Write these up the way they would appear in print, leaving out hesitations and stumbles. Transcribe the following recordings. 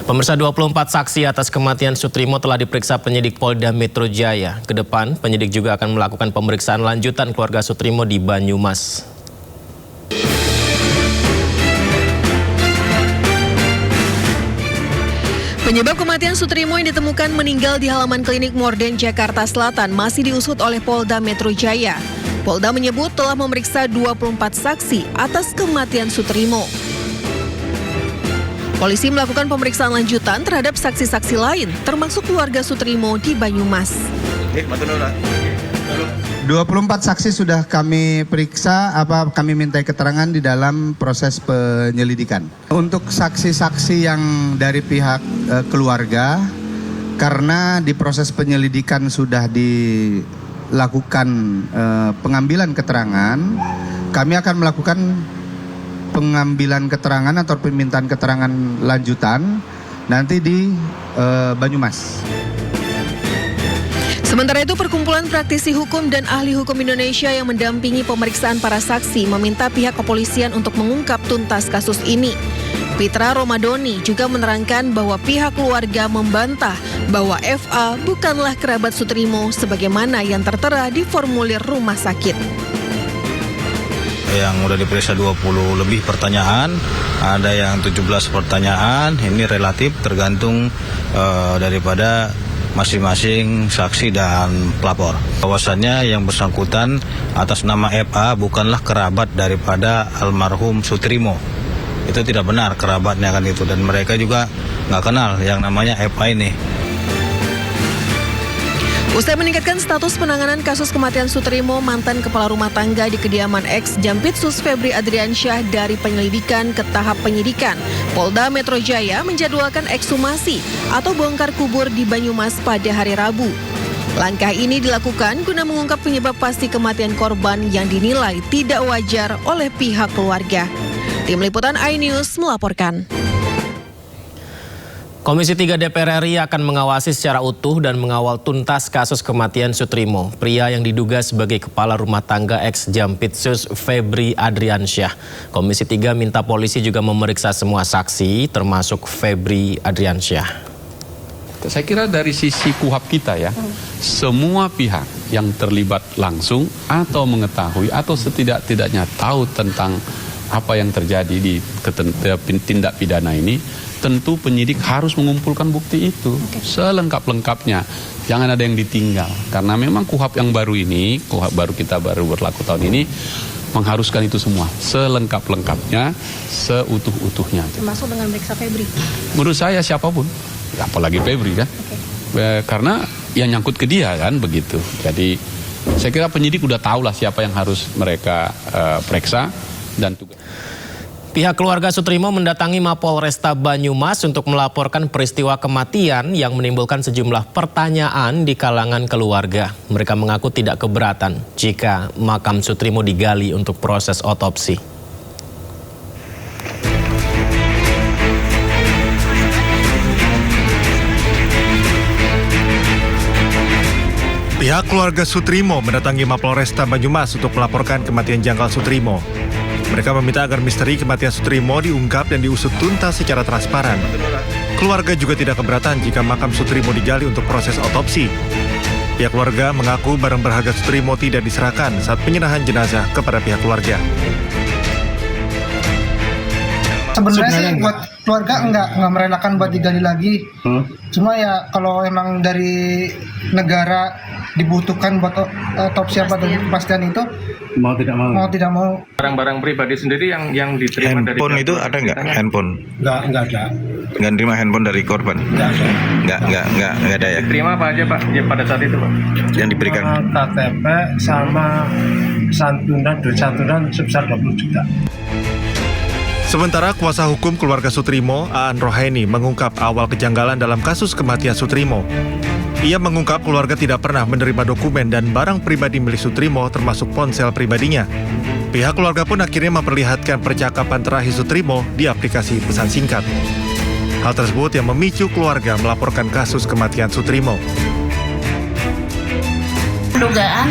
Pemirsa, 24 saksi atas kematian Sutrimo telah diperiksa penyidik Polda Metro Jaya. Kedepan, penyidik juga akan melakukan pemeriksaan lanjutan keluarga Sutrimo di Banyumas. Penyebab kematian Sutrimo yang ditemukan meninggal di halaman klinik Morden, Jakarta Selatan masih diusut oleh Polda Metro Jaya. Polda menyebut telah memeriksa 24 saksi atas kematian Sutrimo. Polisi melakukan pemeriksaan lanjutan terhadap saksi-saksi lain, termasuk keluarga Sutrimo di Banyumas. 24 saksi sudah kami periksa, kami minta keterangan di dalam proses penyelidikan. Untuk saksi-saksi yang dari pihak keluarga, karena di proses penyelidikan sudah dilakukan pengambilan keterangan, kami akan melakukan pengambilan keterangan atau permintaan keterangan lanjutan nanti di Banyumas. Sementara itu, Perkumpulan Praktisi Hukum dan Ahli Hukum Indonesia yang mendampingi pemeriksaan para saksi meminta pihak kepolisian untuk mengungkap tuntas kasus ini. Pitra Romadoni juga menerangkan bahwa pihak keluarga membantah bahwa FA bukanlah kerabat Sutrimo sebagaimana yang tertera di formulir rumah sakit. Yang udah diperiksa 20 lebih pertanyaan, ada yang 17 pertanyaan, ini relatif tergantung daripada masing-masing saksi dan pelapor. Bahwasannya yang bersangkutan atas nama FA bukanlah kerabat daripada almarhum Sutrimo. Itu tidak benar kerabatnya kan itu, dan mereka juga nggak kenal yang namanya FA ini. Usai meningkatkan status penanganan kasus kematian Sutrimo, mantan kepala rumah tangga di kediaman ex Jampitsus Febri Adriansyah dari penyelidikan ke tahap penyidikan, Polda Metro Jaya menjadwalkan ekshumasi atau bongkar kubur di Banyumas pada hari Rabu. Langkah ini dilakukan guna mengungkap penyebab pasti kematian korban yang dinilai tidak wajar oleh pihak keluarga. Tim Liputan iNews melaporkan. Komisi 3 DPR RI akan mengawasi secara utuh dan mengawal tuntas kasus kematian Sutrimo, pria yang diduga sebagai kepala rumah tangga ex Jampitsus Febri Adriansyah. Komisi 3 minta polisi juga memeriksa semua saksi, termasuk Febri Adriansyah. Saya kira dari sisi KUHAP kita ya, semua pihak yang terlibat langsung atau mengetahui atau setidak-tidaknya tahu tentang apa yang terjadi di tindak pidana ini, tentu penyidik harus mengumpulkan bukti itu selengkap-lengkapnya. Jangan ada yang ditinggal. Karena memang KUHAP yang baru ini, KUHAP baru kita baru berlaku tahun ini, mengharuskan itu semua selengkap-lengkapnya, seutuh-utuhnya. Termasuk dengan meriksa Febri? Menurut saya siapapun, apalagi Febri kan. Karena yang nyangkut ke dia kan begitu. Jadi saya kira penyidik udah tahu lah siapa yang harus mereka periksa dan tugas. Pihak keluarga Sutrimo mendatangi Mapolresta Banyumas untuk melaporkan peristiwa kematian yang menimbulkan sejumlah pertanyaan di kalangan keluarga. Mereka mengaku tidak keberatan jika makam Sutrimo digali untuk proses otopsi. Pihak keluarga Sutrimo mendatangi Mapolresta Banyumas untuk melaporkan kematian janggal Sutrimo. Mereka meminta agar misteri kematian Sutrimo diungkap dan diusut tuntas secara transparan. Keluarga juga tidak keberatan jika makam Sutrimo digali untuk proses otopsi. Pihak keluarga mengaku barang berharga Sutrimo tidak diserahkan saat penyerahan jenazah kepada pihak keluarga. Sebenarnya sih buat keluarga enggak merelakan buat digali lagi. Cuma ya kalau emang dari negara dibutuhkan buat otopsi atau kepastian itu mau tidak mau. Barang-barang pribadi sendiri yang diterima handphone dari handphone itu ada nggak? Handphone? Enggak ada. Nggak terima handphone dari korban? Nggak ada ya? Diterima apa aja Pak ya, pada saat itu Pak? Yang diberikan? KTP sama santunan sebesar 20 juta. Sementara kuasa hukum keluarga Sutrimo, Aan Rohaini, mengungkap awal kejanggalan dalam kasus kematian Sutrimo. Ia mengungkap keluarga tidak pernah menerima dokumen dan barang pribadi milik Sutrimo termasuk ponsel pribadinya. Pihak keluarga pun akhirnya memperlihatkan percakapan terakhir Sutrimo di aplikasi pesan singkat. Hal tersebut yang memicu keluarga melaporkan kasus kematian Sutrimo. Dugaan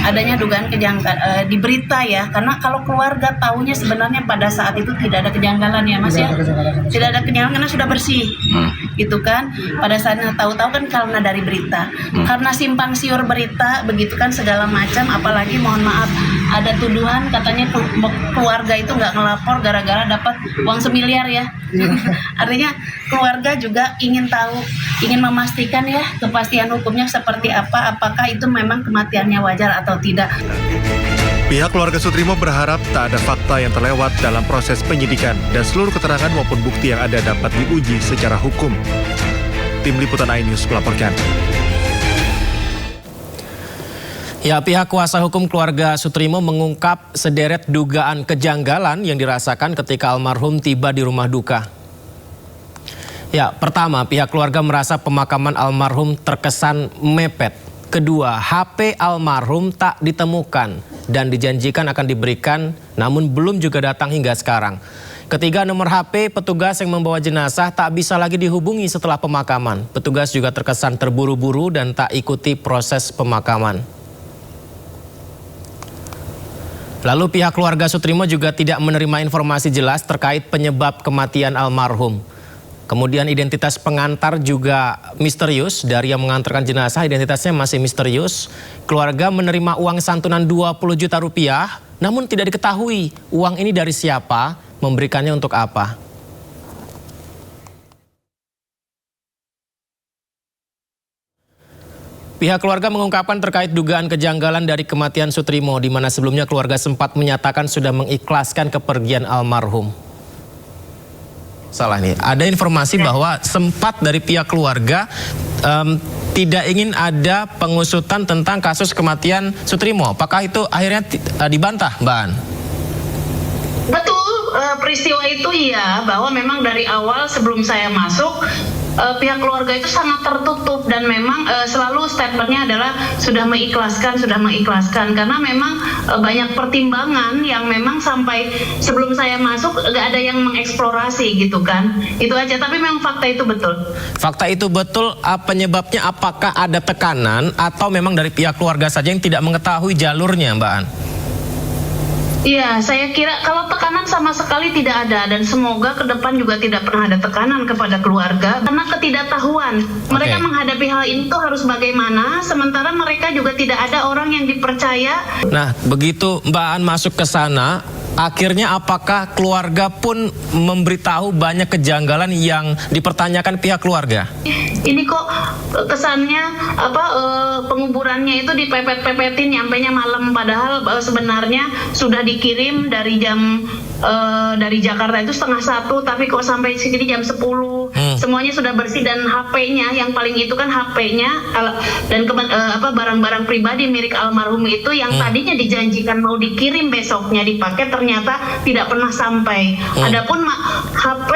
adanya dugaan kejanggalan di berita ya, karena kalau keluarga tahunya sebenarnya pada saat itu tidak ada kejanggalan ya Mas ya, tidak ada kejanggalan karena sudah bersih, gitu kan. Pada saatnya tahu-tahu kan karena dari berita, karena simpang siur berita begitu kan segala macam, apalagi mohon maaf ada tuduhan katanya keluarga itu nggak ngelapor gara-gara dapat uang 1 miliar ya. Artinya keluarga juga ingin tahu, ingin memastikan ya kepastian hukumnya seperti apa, apakah itu memang kematiannya wajar atau tidak. Pihak keluarga Sutrimo berharap tak ada fakta yang terlewat dalam proses penyidikan dan seluruh keterangan maupun bukti yang ada dapat diuji secara hukum. Tim Liputan iNews melaporkan. Ya, pihak kuasa hukum keluarga Sutrimo mengungkap sederet dugaan kejanggalan yang dirasakan ketika almarhum tiba di rumah duka. Ya, pertama, pihak keluarga merasa pemakaman almarhum terkesan mepet. Kedua, HP almarhum tak ditemukan dan dijanjikan akan diberikan, namun belum juga datang hingga sekarang. Ketiga, nomor HP petugas yang membawa jenazah tak bisa lagi dihubungi setelah pemakaman. Petugas juga terkesan terburu-buru dan tak ikuti proses pemakaman. Lalu pihak keluarga Sutrimo juga tidak menerima informasi jelas terkait penyebab kematian almarhum. Kemudian identitas pengantar juga misterius. Dari yang mengantarkan jenazah identitasnya masih misterius. Keluarga menerima uang santunan 20 juta rupiah, namun tidak diketahui uang ini dari siapa, memberikannya untuk apa. Pihak keluarga mengungkapkan terkait dugaan kejanggalan dari kematian Sutrimo, di mana sebelumnya keluarga sempat menyatakan sudah mengikhlaskan kepergian almarhum. Salah nih, ada informasi bahwa sempat dari pihak keluarga tidak ingin ada pengusutan tentang kasus kematian Sutrimo. Apakah itu akhirnya dibantah, Mbak An? Betul, peristiwa itu iya, bahwa memang dari awal sebelum saya masuk, pihak keluarga itu sangat tertutup dan memang selalu statementnya adalah sudah mengikhlaskan karena memang banyak pertimbangan yang memang sampai sebelum saya masuk gak ada yang mengeksplorasi gitu kan, itu aja. Tapi memang fakta itu betul. Fakta itu betul. Penyebabnya apakah ada tekanan atau memang dari pihak keluarga saja yang tidak mengetahui jalurnya, Mbak An? Iya, saya kira kalau tekanan sama sekali tidak ada dan semoga ke depan juga tidak pernah ada tekanan kepada keluarga karena ketidaktahuan. Mereka menghadapi hal ini tuh harus bagaimana, sementara mereka juga tidak ada orang yang dipercaya. Nah, begitu Mbak An masuk ke sana, akhirnya apakah keluarga pun memberitahu banyak kejanggalan yang dipertanyakan pihak keluarga? Ini kok kesannya penguburannya itu dipepet-pepetin nyampenya malam, padahal sebenarnya sudah dikirim dari jam dari Jakarta itu 12:30, tapi kok sampai sini jam 10. Semuanya sudah bersih dan HP-nya yang paling itu kan HP-nya dan barang-barang pribadi milik almarhum itu yang tadinya dijanjikan mau dikirim besoknya dipakai ternyata tidak pernah sampai. Adapun HP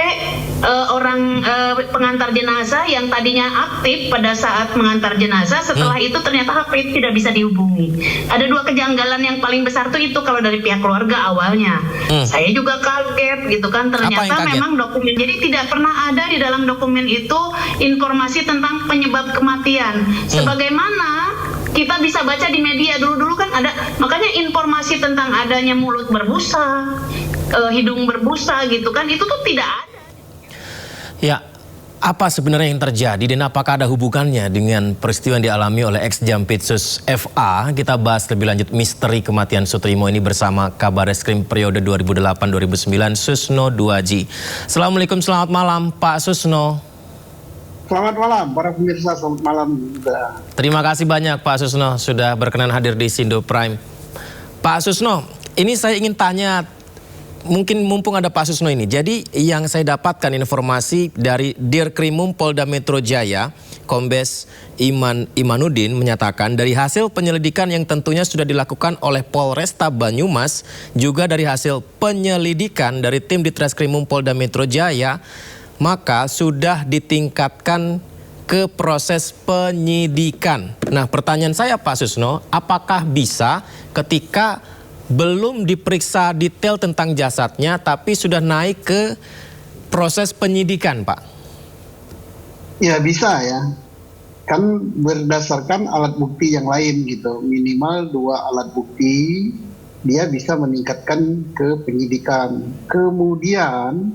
orang pengantar jenazah yang tadinya aktif pada saat mengantar jenazah, setelah itu ternyata HP itu tidak bisa dihubungi. Ada 2 kejanggalan yang paling besar tuh itu kalau dari pihak keluarga awalnya. Saya juga kaget gitu kan, ternyata memang dokumen, jadi tidak pernah ada di dalam dokumen itu informasi tentang penyebab kematian. Sebagaimana kita bisa baca di media dulu kan ada, makanya informasi tentang adanya mulut berbusa, hidung berbusa gitu kan, itu tuh tidak ada. Ya, apa sebenarnya yang terjadi dan apakah ada hubungannya dengan peristiwa yang dialami oleh ex-Jampitsus FA? Kita bahas lebih lanjut misteri kematian Sutrimo ini bersama Kabareskrim periode 2008-2009 Susno Duaji. Assalamualaikum, selamat malam Pak Susno. Selamat malam para pemirsa, selamat malam juga. Terima kasih banyak Pak Susno sudah berkenan hadir di Sindo Prime. Pak Susno, ini saya ingin tanya, mungkin mumpung ada Pak Susno ini. Jadi yang saya dapatkan informasi dari Dirkrimum Polda Metro Jaya, Kombes Imanuddin menyatakan dari hasil penyelidikan yang tentunya sudah dilakukan oleh Polresta Banyumas, juga dari hasil penyelidikan dari tim Ditreskrimum Polda Metro Jaya, maka sudah ditingkatkan ke proses penyidikan. Nah, pertanyaan saya Pak Susno, apakah bisa ketika belum diperiksa detail tentang jasadnya, tapi sudah naik ke proses penyidikan, Pak? Ya bisa ya. kan berdasarkan alat bukti yang lain gitu, minimal 2 alat bukti dia bisa meningkatkan ke penyidikan. Kemudian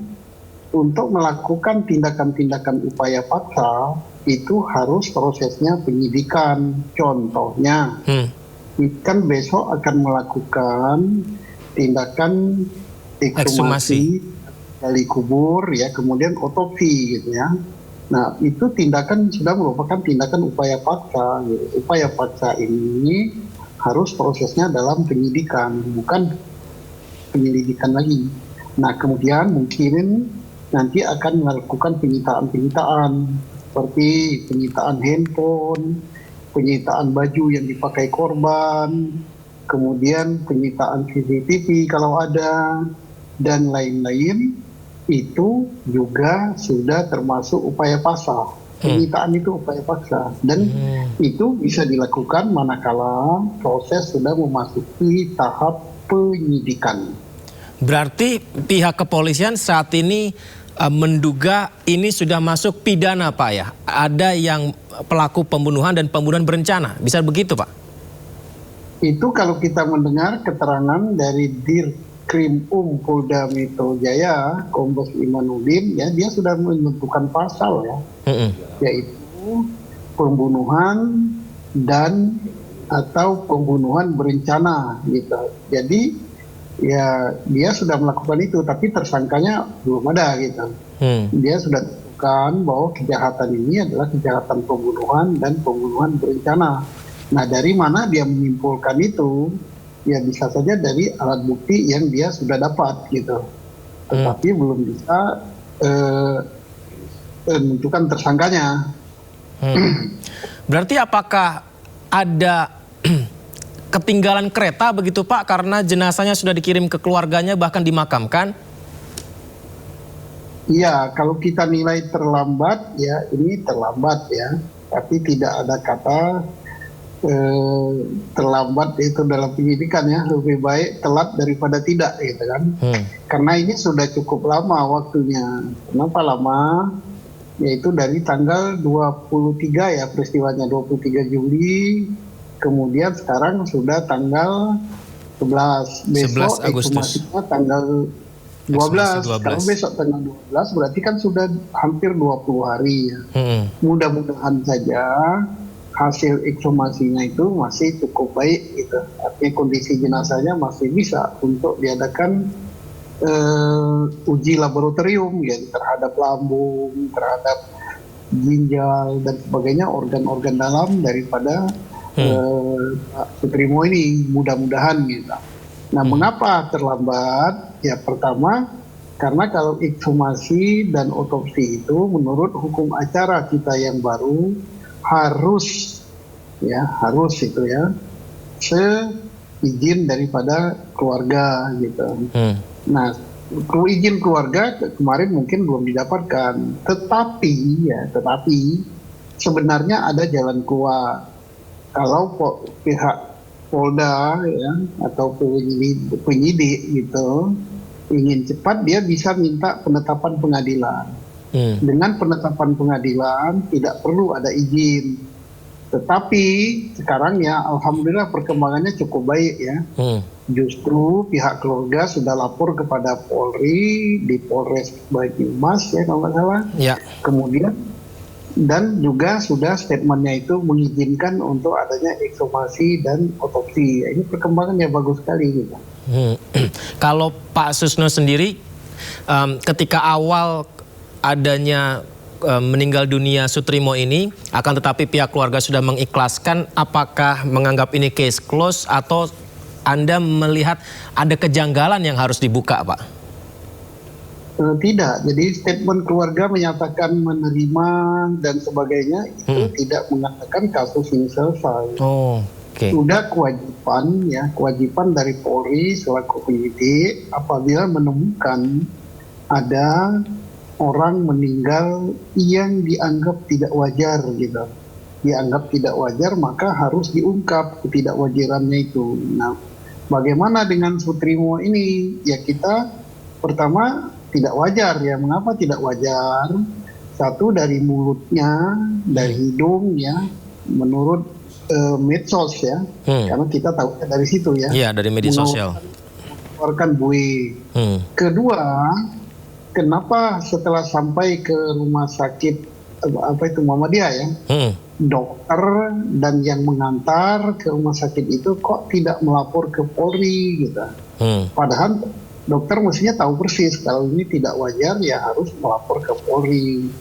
untuk melakukan tindakan-tindakan upaya paksa itu harus prosesnya penyidikan. Contohnya, kan besok akan melakukan tindakan ekshumasi, gali kubur, ya, kemudian otopsi, gitu ya. Nah, itu tindakan sudah merupakan tindakan upaya paksa. Upaya paksa ini harus prosesnya dalam penyidikan, bukan penyelidikan lagi. Nah, kemudian mungkin nanti akan melakukan penyitaan-penyitaan seperti penyitaan handphone, penyitaan baju yang dipakai korban, kemudian penyitaan CCTV kalau ada, dan lain-lain. Itu juga sudah termasuk upaya paksa. Penyitaan itu upaya paksa, dan itu bisa dilakukan manakala proses sudah memasuki tahap penyidikan. Berarti pihak kepolisian saat ini menduga ini sudah masuk pidana, Pak, ya? Ada yang pelaku pembunuhan dan pembunuhan berencana, bisa begitu, Pak? Itu kalau kita mendengar keterangan dari Dirkrim Polda Metro Jaya, Kombes Imanuddin, ya, dia sudah menentukan pasal, ya, yaitu pembunuhan dan atau pembunuhan berencana, gitu. Jadi ya dia sudah melakukan itu, tapi tersangkanya belum ada, gitu. Dia sudah tentukan bahwa kejahatan ini adalah kejahatan pembunuhan dan pembunuhan berencana. Nah, dari mana dia menyimpulkan itu? Ya bisa saja dari alat bukti yang dia sudah dapat, gitu. Tetapi belum bisa menentukan tersangkanya. Berarti apakah ada ketinggalan kereta begitu, Pak, karena jenazahnya sudah dikirim ke keluarganya bahkan dimakamkan? Iya, kalau kita nilai terlambat, ya ini terlambat, ya. Tapi tidak ada kata terlambat itu dalam penyidikan, ya. Lebih baik telat daripada tidak, gitu kan. Karena ini sudah cukup lama waktunya. Kenapa lama? Yaitu dari tanggal 23, ya, peristiwanya 23 Juli. Kemudian sekarang sudah tanggal 11. Besok 11 Agustus. ekshumasinya tanggal 12. Kalau besok tanggal 12 berarti kan sudah hampir 20 hari, ya. Mudah-mudahan saja hasil ekshumasinya itu masih cukup baik, gitu. Artinya kondisi jenazahnya masih bisa untuk diadakan uji laboratorium, ya, terhadap lambung, terhadap ginjal dan sebagainya, organ-organ dalam daripada Pak Sutrimo ini, mudah-mudahan, gitu. Nah, mengapa terlambat? Ya, pertama karena kalau ekshumasi dan otopsi itu menurut hukum acara kita yang baru harus itu, ya, seizin daripada keluarga, gitu. Nah, izin keluarga kemarin mungkin belum didapatkan, tetapi sebenarnya ada jalan keluar. Kalau pihak Polda, ya, atau penyidik gitu ingin cepat, dia bisa minta penetapan pengadilan. Dengan penetapan pengadilan tidak perlu ada izin. Tetapi sekarang, ya, alhamdulillah perkembangannya cukup baik, ya. Justru pihak keluarga sudah lapor kepada Polri di Polres Banyumas, ya, kalau nggak salah. Ya. Kemudian dan juga sudah statementnya itu mengizinkan untuk adanya ekshumasi dan otopsi. Ini perkembangannya bagus sekali, gitu. Kalau Pak Susno sendiri, ketika awal adanya meninggal dunia Sutrimo ini, akan tetapi pihak keluarga sudah mengikhlaskan, apakah menganggap ini case close atau Anda melihat ada kejanggalan yang harus dibuka, Pak? Tidak, jadi statement keluarga menyatakan menerima dan sebagainya, itu tidak mengatakan kasus ini selesai. Sudah kewajiban dari Polri selaku penyidik apabila menemukan ada orang meninggal yang dianggap tidak wajar, gitu. Dianggap tidak wajar, maka harus diungkap ketidakwajarannya itu. Nah, bagaimana dengan Sutrimo ini? Ya, kita pertama tidak wajar, ya. Mengapa tidak wajar? Satu dari mulutnya, dari hidung ya, menurut medsos ya, karena kita tahu dari situ ya. Iya, dari media sosial. Mengeluarkan buih. Kedua, kenapa setelah sampai ke rumah sakit Muhammadiyah ya, dokter dan yang mengantar ke rumah sakit itu kok tidak melapor ke Polri gitu. Padahal dokter mestinya tahu persis kalau ini tidak wajar ya harus melapor ke Polri.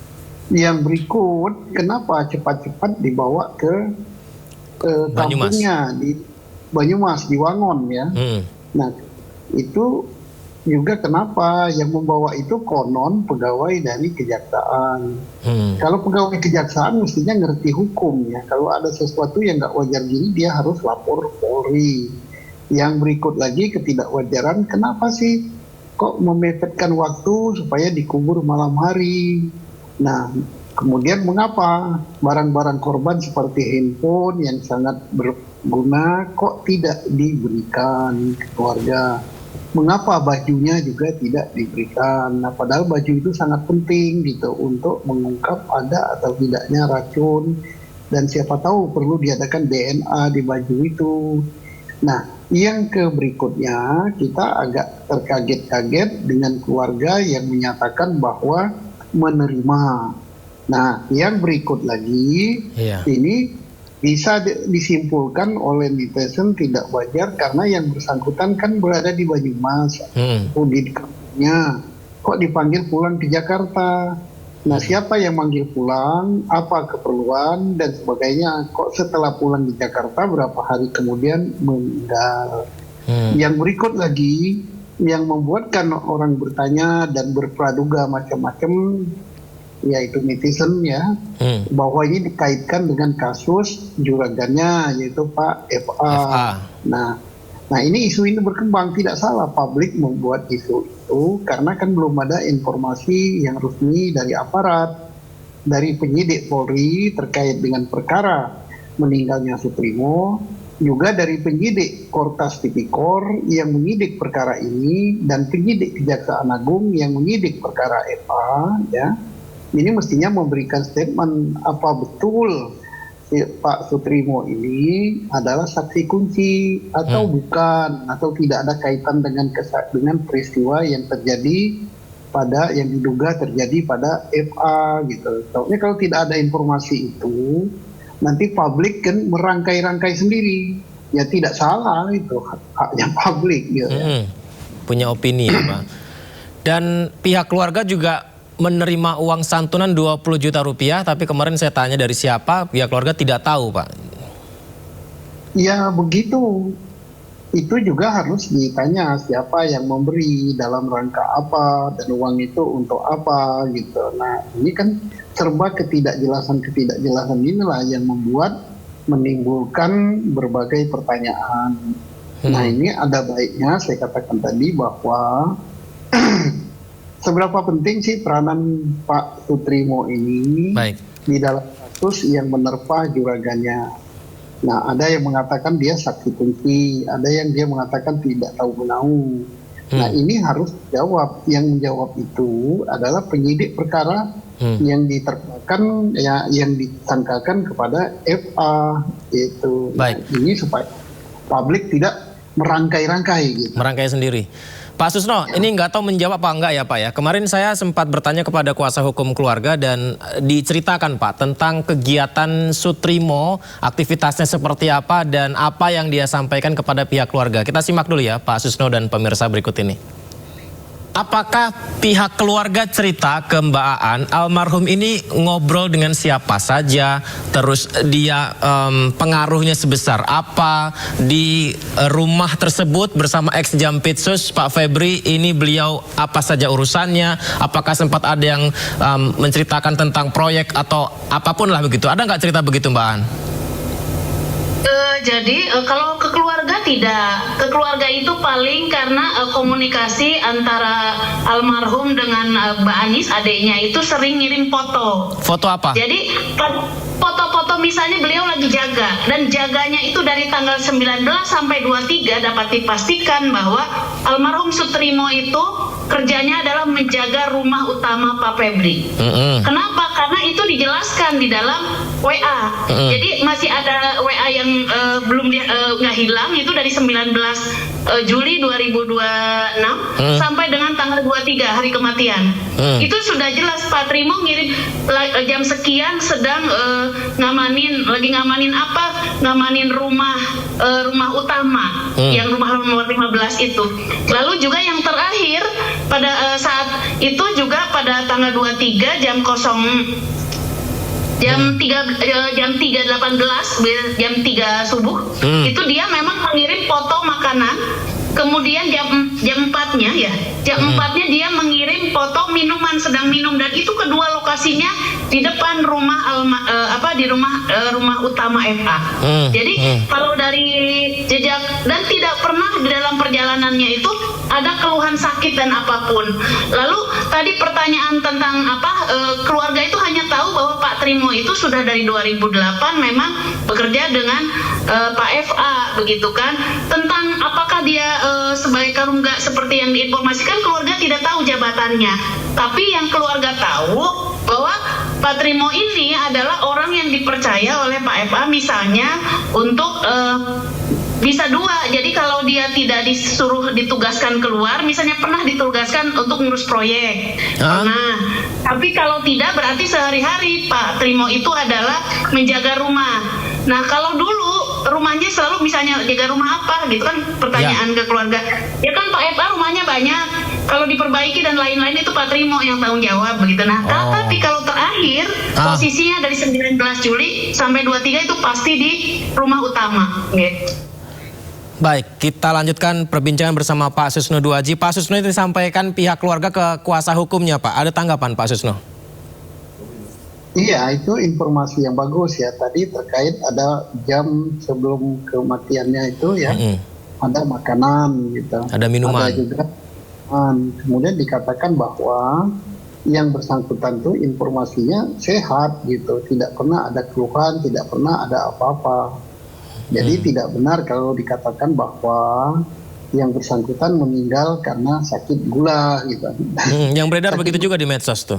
Yang berikut, kenapa cepat-cepat dibawa ke kampungnya di Banyumas, di Wangon ya. Nah itu juga kenapa yang membawa itu konon pegawai dari kejaksaan. Kalau pegawai kejaksaan mestinya ngerti hukum ya. Kalau ada sesuatu yang nggak wajar gini dia harus lapor Polri. Yang berikut lagi ketidakwajaran, kenapa sih kok memepetkan waktu supaya dikubur malam hari. Nah kemudian mengapa barang-barang korban seperti handphone yang sangat berguna kok tidak diberikan ke keluarga? Mengapa bajunya juga tidak diberikan? Nah, padahal baju itu sangat penting gitu untuk mengungkap ada atau tidaknya racun dan siapa tahu perlu diadakan DNA di baju itu. Nah, yang berikutnya kita agak terkaget-kaget dengan keluarga yang menyatakan bahwa menerima. Nah, yang berikut lagi, ini bisa disimpulkan oleh netizen tidak wajar karena yang bersangkutan kan berada di Banyumas, di kampungnya, kok dipanggil pulang ke Jakarta. Nah, siapa yang manggil pulang, apa keperluan, dan sebagainya. Kok setelah pulang di Jakarta, berapa hari kemudian meninggal. Yang berikut lagi, yang membuatkan orang bertanya dan berpraduga macam-macam, yaitu netizen ya, bahwa ini dikaitkan dengan kasus juragannya yaitu Pak FA. Nah ini isu ini berkembang, tidak salah publik membuat isu itu karena kan belum ada informasi yang resmi dari aparat, dari penyidik Polri terkait dengan perkara meninggalnya Sutrimo, juga dari penyidik Kortas Tipikor yang menyidik perkara ini dan penyidik Kejaksaan Agung yang menyidik perkara FA ya. Ini mestinya memberikan statement apa betul Pak Sutrimo ini adalah saksi kunci atau bukan, atau tidak ada kaitan dengan peristiwa yang terjadi yang diduga terjadi pada FA gitu. Soalnya kalau tidak ada informasi itu, nanti publik kan merangkai-rangkai sendiri. Ya tidak salah, itu haknya publik gitu. Punya opini ya Pak. Dan pihak keluarga juga menerima uang santunan 20 juta rupiah, tapi kemarin saya tanya dari siapa, pihak keluarga tidak tahu Pak. Ya begitu, itu juga harus ditanya siapa yang memberi, dalam rangka apa, dan uang itu untuk apa gitu. Nah ini kan serba ketidakjelasan inilah yang menimbulkan berbagai pertanyaan. Nah ini ada baiknya saya katakan tadi bahwa seberapa penting sih peranan Pak Sutrimo ini di dalam kasus yang menerpa juragannya. Nah, ada yang mengatakan dia saksi kunci, ada yang dia mengatakan tidak tahu menahu. Nah, ini harus dijawab. Yang menjawab itu adalah penyidik perkara yang diterpakan, yang disangkakan kepada FA itu. Nah, ini supaya publik tidak merangkai-rangkai gitu. Merangkai sendiri. Pak Susno, ini nggak tahu menjawab apa enggak ya Pak ya. Kemarin saya sempat bertanya kepada kuasa hukum keluarga dan diceritakan Pak tentang kegiatan Sutrimo, aktivitasnya seperti apa dan apa yang dia sampaikan kepada pihak keluarga. Kita simak dulu ya Pak Susno dan pemirsa berikut ini. Apakah pihak keluarga cerita ke Mbak Aan, almarhum ini ngobrol dengan siapa saja, terus dia pengaruhnya sebesar apa di rumah tersebut bersama ex Jampitsus Pak Febri, ini beliau apa saja urusannya, apakah sempat ada yang menceritakan tentang proyek atau apapun lah begitu, ada nggak cerita begitu Mbak Aan? Jadi kalau ke keluarga tidak, ke keluarga itu paling karena komunikasi antara almarhum dengan Mbak Anis adiknya itu sering ngirim foto. Foto apa? Jadi foto-foto misalnya beliau lagi jaga dan jaganya itu dari tanggal 19 sampai 23 dapat dipastikan bahwa almarhum Sutrimo itu kerjanya adalah menjaga rumah utama Pak Febri. Kenapa? dituliskan di dalam WA. Jadi masih ada WA yang belum nggak hilang, itu dari 19 Juli 2026 sampai dengan tanggal 23 hari kematian. Itu sudah jelas Pak Trimo ngirim jam sekian sedang ngamanin apa? Ngamanin rumah utama yang rumah nomor 15 itu. Lalu juga yang terakhir pada saat itu juga pada tanggal 23 jam 3 subuh itu dia memang mengirim foto makanan. Kemudian jam 4-nya dia mengirim foto minuman sedang minum, dan itu kedua lokasinya di depan rumah rumah utama FA. Jadi kalau dari jejak, dan tidak pernah di dalam perjalanannya itu ada keluhan sakit dan apapun. Lalu tadi pertanyaan tentang keluarga itu hanya tahu bahwa Pak Trimo itu sudah dari 2008 memang bekerja dengan Pak FA, begitu kan. Tentang apakah dia sebagai karungga seperti yang diinformasikan, keluarga tidak tahu jabatannya. Tapi yang keluarga tahu bahwa Pak Trimo ini adalah orang yang dipercaya oleh Pak FA misalnya untuk bisa dua. Jadi kalau dia tidak disuruh ditugaskan keluar, misalnya pernah ditugaskan untuk ngurus proyek. Nah, tapi kalau tidak berarti sehari-hari Pak Trimo itu adalah menjaga rumah. Nah, kalau dulu rumahnya selalu misalnya jaga rumah apa gitu kan, pertanyaan ke keluarga. Ya kan Pak FA rumahnya banyak, kalau diperbaiki dan lain-lain itu Pak Trimo yang tanggung jawab begitu. Nah, tapi kalau terakhir posisinya dari 19 Juli sampai 23 itu pasti di rumah utama gitu. Baik, kita lanjutkan perbincangan bersama Pak Susno Duaji. Pak Susno itu disampaikan pihak keluarga ke kuasa hukumnya, Pak. Ada tanggapan Pak Susno? Iya, itu informasi yang bagus ya. Tadi terkait ada jam sebelum kematiannya itu ya, ada makanan gitu. Ada minuman. Ada juga kemudian dikatakan bahwa yang bersangkutan itu informasinya sehat gitu, tidak pernah ada keluhan, tidak pernah ada apa-apa. Jadi tidak benar kalau dikatakan bahwa yang bersangkutan meninggal karena sakit gula gitu. Yang beredar begitu juga di medsos tuh.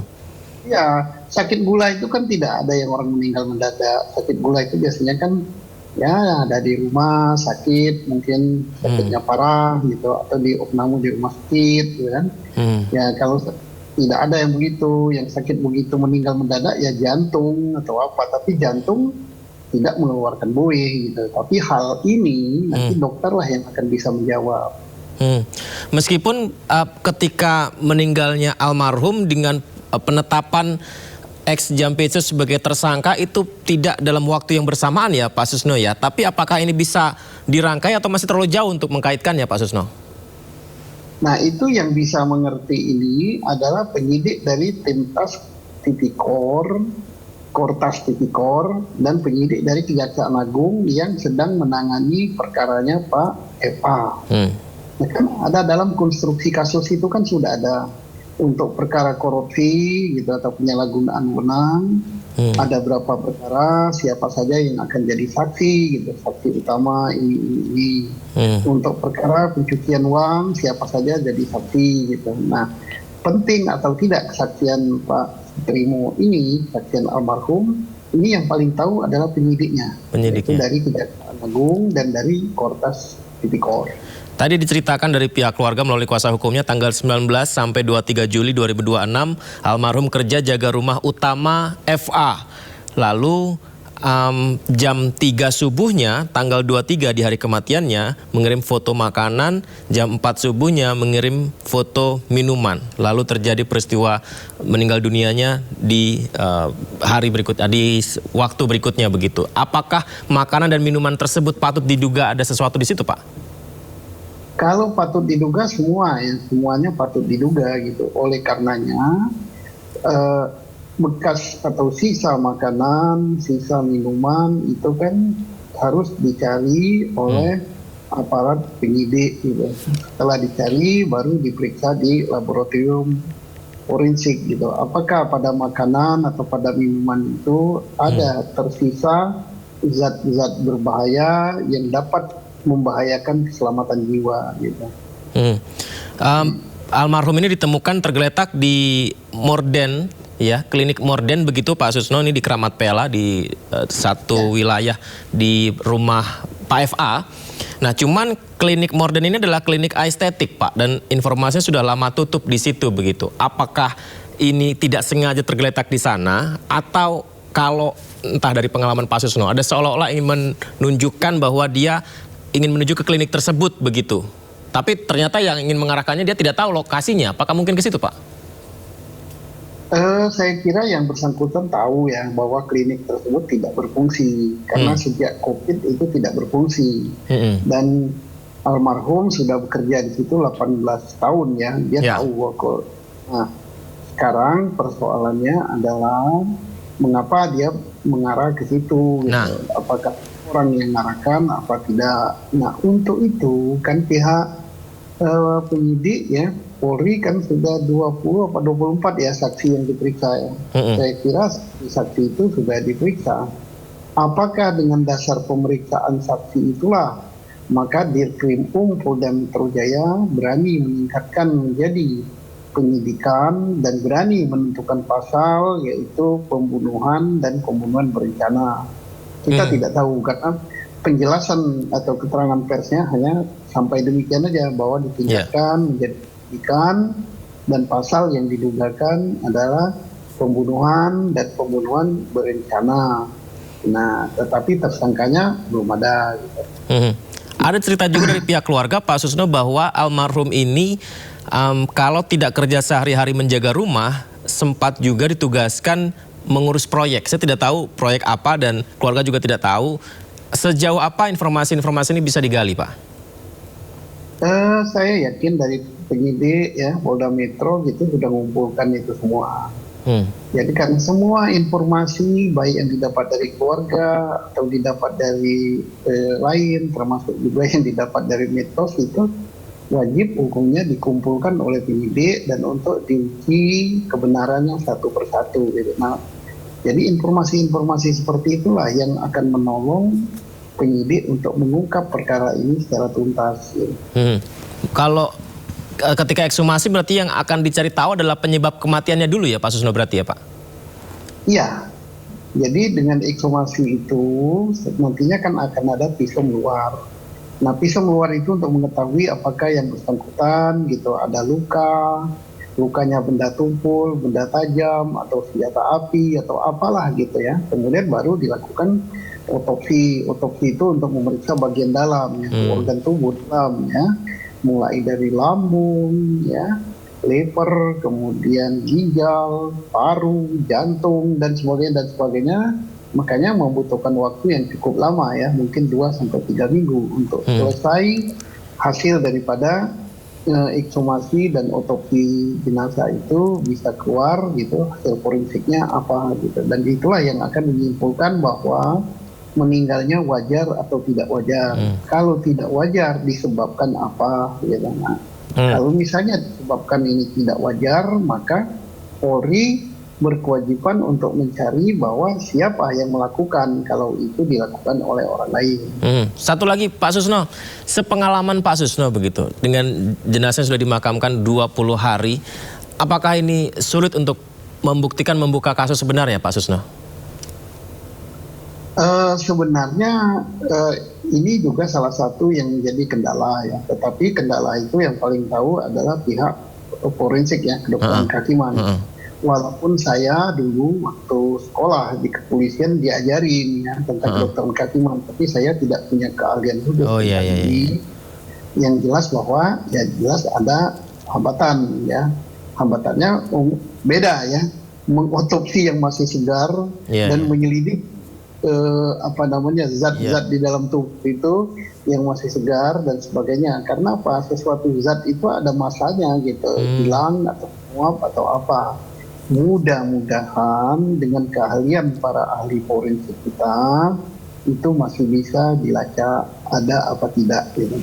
Ya, sakit gula itu kan tidak ada yang orang meninggal mendadak. Sakit gula itu biasanya kan ya ada di rumah sakit, mungkin sakitnya parah gitu, atau di opname di rumah sakit gitu kan. Ya kalau tidak ada yang begitu, yang sakit begitu meninggal mendadak ya jantung atau apa, tapi jantung tidak mengeluarkan buih gitu. Tapi hal ini nanti dokter lah yang akan bisa menjawab. Meskipun ketika meninggalnya almarhum dengan penetapan ex Jampitsus sebagai tersangka itu tidak dalam waktu yang bersamaan ya Pak Susno ya. Tapi apakah ini bisa dirangkai atau masih terlalu jauh untuk mengkaitkannya Pak Susno? Nah, itu yang bisa mengerti ini adalah penyidik dari Timtas Tipikor, Kortas Tipikor, dan penyidik dari Kejaksaan Agung yang sedang menangani perkaranya Pak FA. Nah, kan ada dalam konstruksi kasus itu kan sudah ada untuk perkara korupsi gitu atau penyalahgunaan wewenang, ada berapa perkara, siapa saja yang akan jadi saksi gitu, saksi utama ini. Untuk perkara pencucian uang, siapa saja jadi saksi gitu. Nah, penting atau tidak kesaksian Pak Trimo ini, kesaksian almarhum, ini yang paling tahu adalah penyidiknya. Itu dari Kejaksaan Agung dan dari Kortas Tipikor. Tadi diceritakan dari pihak keluarga melalui kuasa hukumnya tanggal 19 sampai 23 Juli 2026 almarhum kerja jaga rumah utama FA. Lalu jam 3 subuhnya tanggal 23 di hari kematiannya mengirim foto makanan, jam 4 subuhnya mengirim foto minuman. Lalu terjadi peristiwa meninggal dunianya di hari berikutnya, di waktu berikutnya begitu. Apakah makanan dan minuman tersebut patut diduga ada sesuatu di situ, Pak? Kalau patut diduga semuanya patut diduga gitu. Oleh karenanya bekas atau sisa makanan, sisa minuman itu kan harus dicari oleh aparat penyidik gitu. Setelah dicari baru diperiksa di laboratorium forensik gitu. Apakah pada makanan atau pada minuman itu ada tersisa zat-zat berbahaya yang dapat membahayakan keselamatan jiwa gitu. Almarhum ini ditemukan tergeletak di morden ya, klinik Morden begitu Pak Susno, ini di Kramat Pela di satu wilayah di rumah Pak FA. Nah, cuman klinik Morden ini adalah klinik estetik Pak, dan informasinya sudah lama tutup di situ begitu. Apakah ini tidak sengaja tergeletak di sana, atau kalau entah dari pengalaman Pak Susno ada seolah-olah ingin menunjukkan bahwa dia ingin menuju ke klinik tersebut begitu, tapi ternyata yang ingin mengarahkannya dia tidak tahu lokasinya. Apakah mungkin ke situ Pak? Saya kira yang bersangkutan tahu ya bahwa klinik tersebut tidak berfungsi karena sejak COVID itu tidak berfungsi. Dan almarhum sudah bekerja di situ 18 tahun ya, dia tahu kok. Nah, sekarang persoalannya adalah mengapa dia mengarah ke situ? Gitu. Apakah orang yang mengarahkan apa tidak? Nah, untuk itu kan pihak penyidik ya, Polri kan sudah 20 atau 24 ya saksi yang diperiksa ya. Saya kira saksi itu sudah diperiksa. Apakah dengan dasar pemeriksaan saksi itulah maka Dirkrim Polda Metro Jaya berani meningkatkan menjadi penyidikan dan berani menentukan pasal yaitu pembunuhan dan pembunuhan berencana. Kita tidak tahu karena penjelasan atau keterangan persnya hanya sampai demikian aja bahwa ditingkatkan menjadi penyidikan dan pasal yang didugakan adalah pembunuhan dan pembunuhan berencana. Nah, tetapi tersangkanya belum ada. Gitu. Ada cerita juga dari pihak keluarga Pak Susno bahwa almarhum ini kalau tidak kerja sehari-hari menjaga rumah, sempat juga ditugaskan mengurus proyek. Saya tidak tahu proyek apa dan keluarga juga tidak tahu. Sejauh apa informasi-informasi ini bisa digali, Pak? Saya yakin dari penyidik ya Polda Metro gitu sudah mengumpulkan itu semua. Jadi karena semua informasi baik yang didapat dari keluarga atau didapat dari lain, termasuk juga yang didapat dari medsos itu wajib hukumnya dikumpulkan oleh penyidik dan untuk diuji kebenarannya satu persatu. Gitu. Nah, jadi informasi-informasi seperti itulah yang akan menolong penyidik untuk mengungkap perkara ini secara tuntas. Gitu. Kalau ketika ekshumasi berarti yang akan dicari tahu adalah penyebab kematiannya dulu ya Pak Susno berarti ya Pak? Iya, jadi dengan ekshumasi itu nantinya kan akan ada visum luar. Nah visum luar itu untuk mengetahui apakah yang bersangkutan gitu ada lukanya benda tumpul, benda tajam atau senjata api atau apalah gitu ya. Kemudian baru dilakukan otopsi. Otopsi itu untuk memeriksa bagian dalam, organ tubuh dalam ya. Mulai dari lambung, ya, lever, kemudian ginjal, paru, jantung, dan sebagainya. Makanya membutuhkan waktu yang cukup lama ya, mungkin 2-3 minggu untuk selesai hasil daripada ekshumasi dan otopsi jenazah itu bisa keluar gitu, hasil forensiknya apa gitu. Dan itulah yang akan menyimpulkan bahwa meninggalnya wajar atau tidak wajar. Kalau tidak wajar disebabkan apa? Ya, nah, kalau misalnya disebabkan ini tidak wajar, maka Polri berkewajiban untuk mencari bahwa siapa yang melakukan kalau itu dilakukan oleh orang lain. Satu lagi Pak Susno, sepengalaman Pak Susno begitu, dengan jenazah sudah dimakamkan 20 hari, apakah ini sulit untuk membuktikan membuka kasus sebenarnya Pak Susno? Sebenarnya ini juga salah satu yang menjadi kendala ya. Tetapi kendala itu yang paling tahu adalah pihak forensik ya, kedokteran kehakiman. Walaupun saya dulu waktu sekolah di kepolisian diajarin ya tentang kedokteran kehakiman, tapi saya tidak punya keahlian khusus. Jadi yang jelas bahwa ya jelas ada hambatan ya. Hambatannya beda ya. Mengotopsi yang masih segar dan menyelidik zat-zat di dalam tubuh itu yang masih segar dan sebagainya. Karena apa? Sesuatu zat itu ada masanya gitu, hilang atau menguap atau apa. Mudah-mudahan dengan keahlian para ahli forensik kita itu masih bisa dilacak ada apa tidak gitu.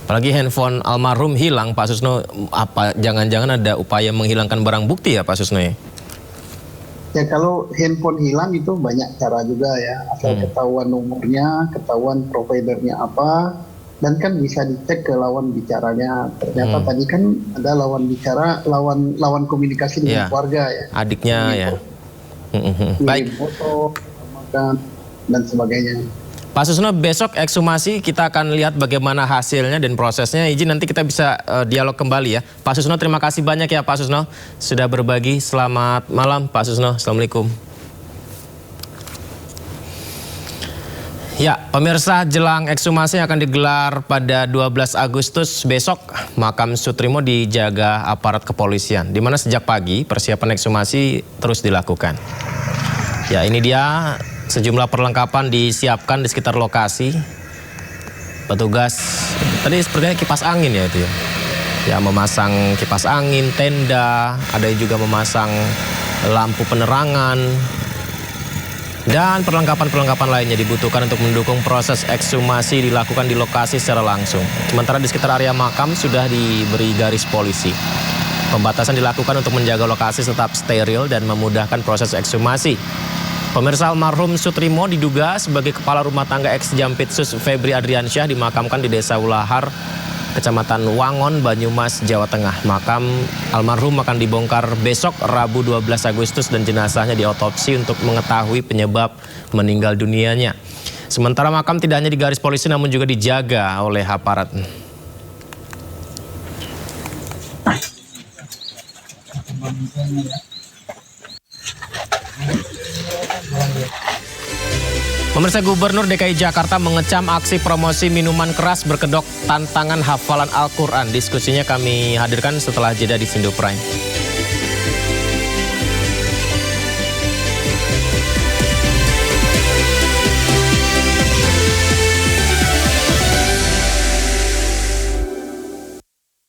Apalagi handphone almarhum hilang Pak Susno, apa jangan-jangan ada upaya menghilangkan barang bukti ya Pak Susno ya? Ya kalau handphone hilang itu banyak cara juga ya, asal ketahuan nomornya, ketahuan providernya apa, dan kan bisa dicek ke lawan bicaranya. Ternyata tadi kan ada lawan bicara, lawan komunikasi dengan keluarga ya. Adiknya ya. Baik. Foto, dan sebagainya. Pak Susno, besok ekshumasi kita akan lihat bagaimana hasilnya dan prosesnya. Izin nanti kita bisa dialog kembali ya. Pak Susno, terima kasih banyak ya Pak Susno sudah berbagi. Selamat malam Pak Susno. Assalamualaikum. Ya, pemirsa, jelang ekshumasi akan digelar pada 12 Agustus besok, makam Soetrimo dijaga aparat kepolisian, di mana sejak pagi persiapan ekshumasi terus dilakukan. Ya, ini dia sejumlah perlengkapan disiapkan di sekitar lokasi. Petugas tadi sepertinya kipas angin ya itu ya. Ya, memasang kipas angin, tenda, ada juga memasang lampu penerangan. Dan perlengkapan-perlengkapan lainnya dibutuhkan untuk mendukung proses ekshumasi dilakukan di lokasi secara langsung. Sementara di sekitar area makam sudah diberi garis polisi. Pembatasan dilakukan untuk menjaga lokasi tetap steril dan memudahkan proses ekshumasi. Pemirsa, almarhum Soetrimo diduga sebagai kepala rumah tangga ex-Jampitsus Febri Adriansyah dimakamkan di Desa Ulahar, Kecamatan Wangon, Banyumas, Jawa Tengah. Makam almarhum akan dibongkar besok Rabu 12 Agustus dan jenazahnya diotopsi untuk mengetahui penyebab meninggal dunianya. Sementara makam tidak hanya di garis polisi namun juga dijaga oleh aparat. Pemirsa, Gubernur DKI Jakarta mengecam aksi promosi minuman keras berkedok tantangan hafalan Al-Quran. Diskusinya kami hadirkan setelah jeda di Sindo Prime.